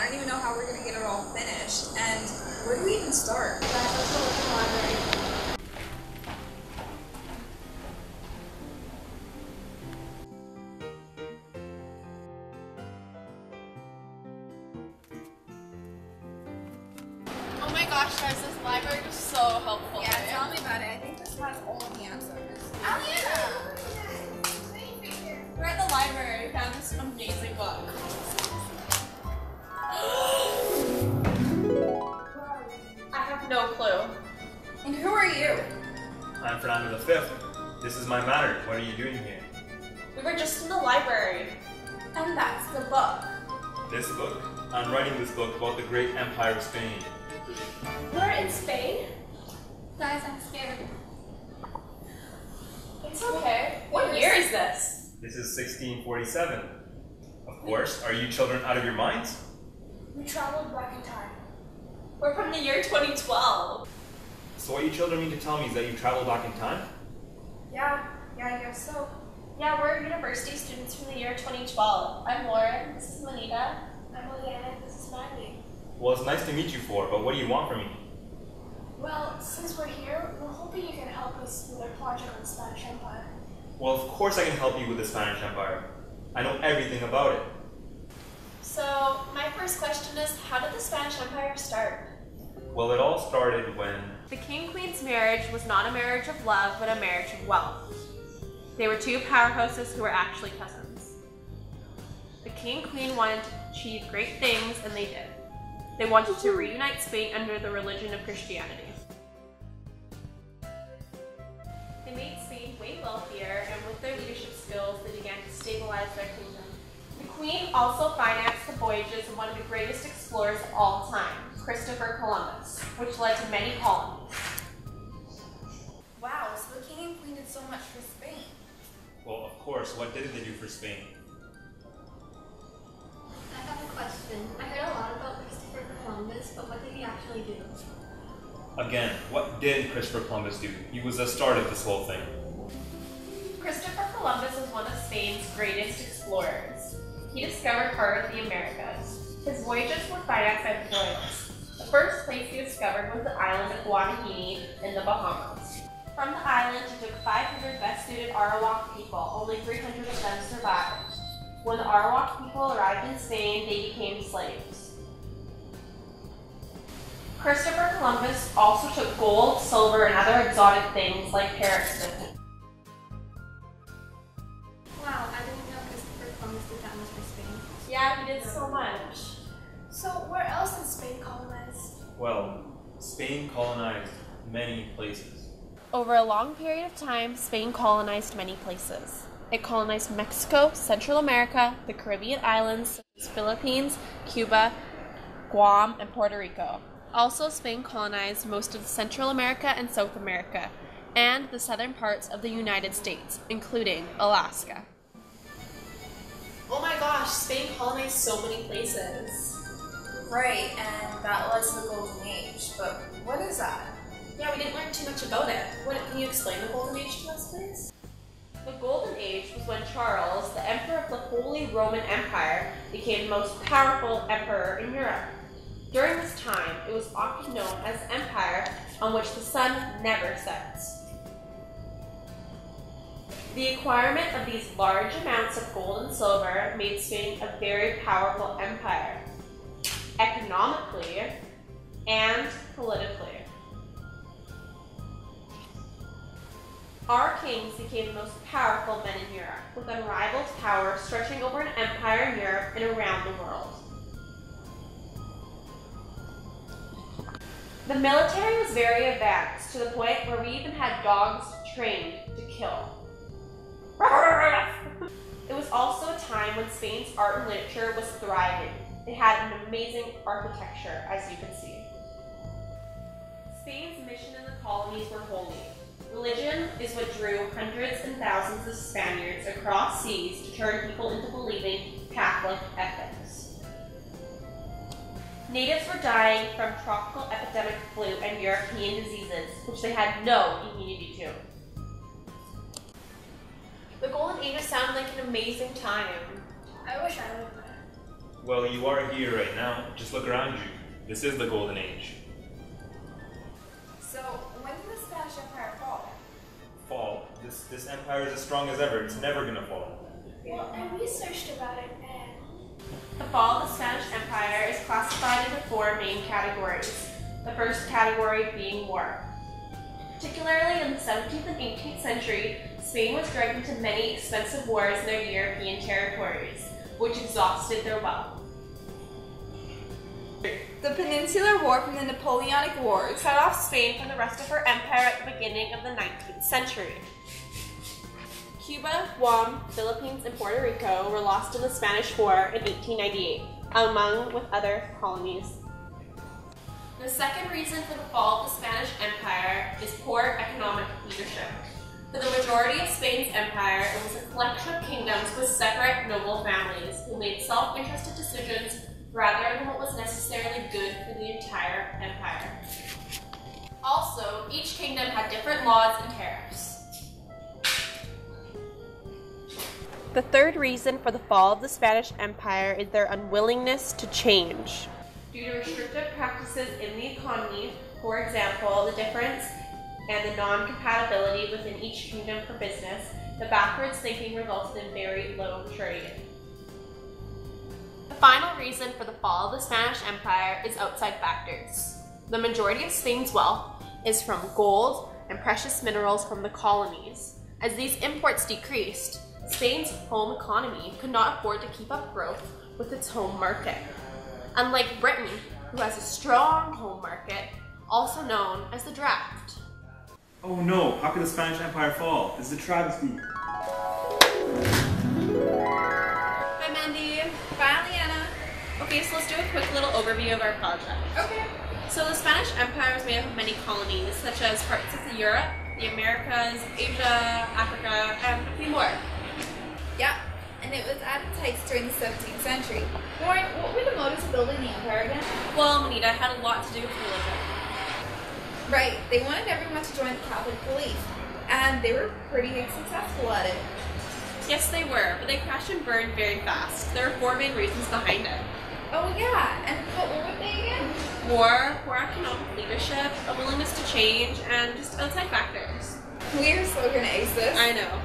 I don't even know how we're going to get it all finished. And where do we even start? Guys, let's go look in the library. Oh my gosh, guys, this library was so helpful. Yeah, tell me about it. I think this has all the answers. Aliana! We're at the library. We found this amazing book. I have no clue. And who are you? I'm Fernando V. This is my matter. What are you doing here? We were just in the library. And that's the book. This book? I'm writing this book about the great empire of Spain. We're in Spain? Guys, I'm scared. It's okay. What year is this? This is 1647. Of course. Are you children out of your minds? We traveled back in time. We're from the year 2012. So what you children mean to tell me is that you traveled back in time? Yeah, I guess so. Yeah, we're university students from the year 2012. I'm Lauren. This is Manita. I'm Leanna. This is Maggie. Well, it's nice to meet you four, but what do you want from me? Well, since we're here, we're hoping you can help us with our project on the Spanish Empire. Well, of course I can help you with the Spanish Empire. I know everything about it. So, my first question is, how did the Spanish Empire start? Well, it all started when... The king-queen's marriage was not a marriage of love, but a marriage of wealth. They were two powerhouses who were actually cousins. The king-queen wanted to achieve great things, and they did. They wanted to reunite Spain under the religion of Christianity. They made Spain way wealthier, and with their leadership skills, they began to stabilize their kingdom. The queen also financed the voyages of one of the greatest explorers of all time, Christopher Columbus, which led to many colonies. Wow, so the king and queen did so much for Spain. Well, of course, what did they do for Spain? I have a question. I heard a lot about Christopher Columbus, but what did he actually do? Again, what did Christopher Columbus do? He was the start of this whole thing. Christopher Columbus was one of Spain's greatest explorers. He discovered part of the Americas. His voyages were financed by the royals. The first place he discovered was the island of Guanahini in the Bahamas. From the island, he took 500 best-suited Arawak people. Only 300 of them survived. When the Arawak people arrived in Spain, they became slaves. Christopher Columbus also took gold, silver, and other exotic things like parrots with him. Wow, I didn't know Christopher Columbus did that much for Spain. Yeah, he did so much. So where else is Spain colonized? Well, Spain colonized many places. Over a long period of time, Spain colonized many places. It colonized Mexico, Central America, the Caribbean islands, such as Philippines, Cuba, Guam, and Puerto Rico. Also, Spain colonized most of Central America and South America, and the southern parts of the United States, including Alaska. Oh my gosh, Spain colonized so many places. Right, and that led to the Golden Age. But what is that? Yeah, we didn't learn too much about it. Can you explain the Golden Age to us, please? The Golden Age was when Charles, the Emperor of the Holy Roman Empire, became the most powerful emperor in Europe. During this time, it was often known as the empire on which the sun never sets. The acquirement of these large amounts of gold and silver made Spain a very powerful empire, economically and politically. Our kings became the most powerful men in Europe, with unrivaled power stretching over an empire in Europe and around the world. The military was very advanced, to the point where we even had dogs trained to kill. It was also a time when Spain's art and literature was thriving. It had an amazing architecture, as you can see. Spain's mission in the colonies were holy. Religion is what drew hundreds and thousands of Spaniards across seas to turn people into believing Catholic ethics. Natives were dying from tropical epidemic flu and European diseases, which they had no immunity to. The Golden Age sounded like an amazing time. I wish I lived there. Well, you are here right now. Just look around you. This is the Golden Age. So, when did the Spanish Empire fall? Fall. This empire is as strong as ever. It's never gonna fall. Well, I researched about it and The fall of the Spanish Empire is classified into 4 main categories, the first category being war. Particularly in the 17th and 18th century, Spain was dragged into many expensive wars in their European territories, which exhausted their wealth. The Peninsular War from the Napoleonic Wars. Cut off Spain from the rest of her empire at the beginning of the 19th century. Cuba, Guam, Philippines, and Puerto Rico were lost in the Spanish War in 1898, among with other colonies. The second reason for the fall of the Spanish Empire is poor economic leadership. For the majority of Spain's empire, it was a collection of kingdoms with separate noble families who made self-interested decisions rather than what was necessarily good for the entire empire. Also, each kingdom had different laws and tariffs. The third reason for the fall of the Spanish Empire is their unwillingness to change. Due to restrictive practices in the economy, for example, the difference and the non-compatibility within each kingdom for business, the backwards thinking resulted in very low trade. The final reason for the fall of the Spanish Empire is outside factors. The majority of Spain's wealth is from gold and precious minerals from the colonies. As these imports decreased, Spain's home economy could not afford to keep up growth with its home market. Unlike Britain, who has a strong home market, also known as the draft. Oh no, how could the Spanish Empire fall? This is a travesty. Hi Mandy. Bye, Leanna. Okay, so let's do a quick little overview of our project. Okay. So the Spanish Empire was made up of many colonies, such as parts of Europe, the Americas, Asia, Africa, and a few more. Yeah, and it was at its height during the 17th century. Lauren, what were the motives of building the empire again? Well, Manita had a lot to do with religion. Right, they wanted everyone to join the Catholic belief, and they were pretty successful at it. Yes, they were, but they crashed and burned very fast. There were 4 main reasons behind it. Oh yeah, and what were they again? War, poor economic leadership, a willingness to change, and just outside factors. We are so gonna ace this. I know.